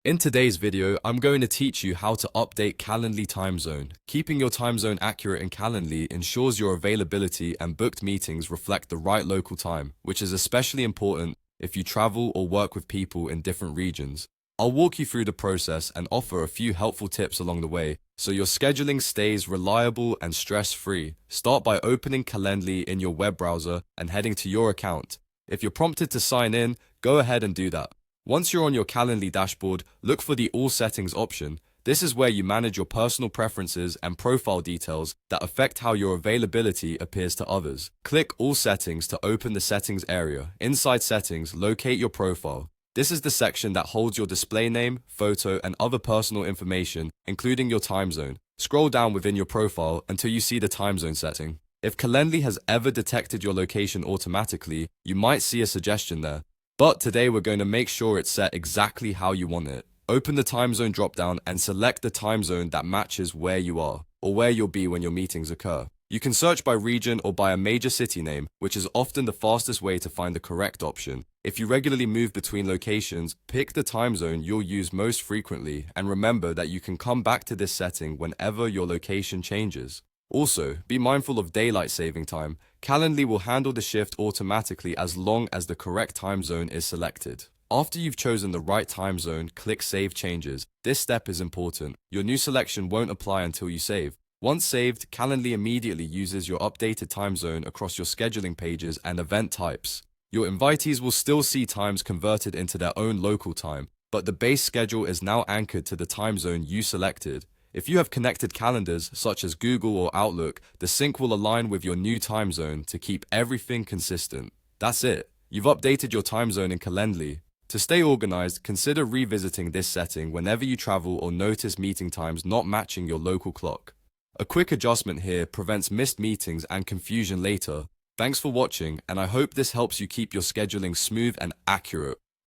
In today's video, I'm going to teach you how to update Calendly time zone. Keeping your time zone accurate in Calendly ensures your availability and booked meetings reflect the right local time, which is especially important if you travel or work with people in different regions. I'll walk you through the process and offer a few helpful tips along the way so your scheduling stays reliable and stress-free. Start by opening Calendly in your web browser and heading to your account. If you're prompted to sign in, go ahead and do that. Once you're on your Calendly dashboard, look for the All Settings option. This is where you manage your personal preferences and profile details that affect how your availability appears to others. Click All Settings to open the Settings area. Inside Settings, locate your profile. This is the section that holds your display name, photo, and other personal information, including your time zone. Scroll down within your profile until you see the time zone setting. If Calendly has ever detected your location automatically, you might see a suggestion there. But today we're going to make sure it's set exactly how you want it. Open the time zone dropdown and select the time zone that matches where you are, or where you'll be when your meetings occur. You can search by region or by a major city name, which is often the fastest way to find the correct option. If you regularly move between locations, pick the time zone you'll use most frequently, and remember that you can come back to this setting whenever your location changes. Also, be mindful of daylight saving time. Calendly will handle the shift automatically as long as the correct time zone is selected. After you've chosen the right time zone, click Save Changes. This step is important. Your new selection won't apply until you save. Once saved, Calendly immediately uses your updated time zone across your scheduling pages and event types. Your invitees will still see times converted into their own local time, but the base schedule is now anchored to the time zone you selected. If you have connected calendars, such as Google or Outlook, the sync will align with your new time zone to keep everything consistent. That's it. You've updated your time zone in Calendly. To stay organized, consider revisiting this setting whenever you travel or notice meeting times not matching your local clock. A quick adjustment here prevents missed meetings and confusion later. Thanks for watching, and I hope this helps you keep your scheduling smooth and accurate.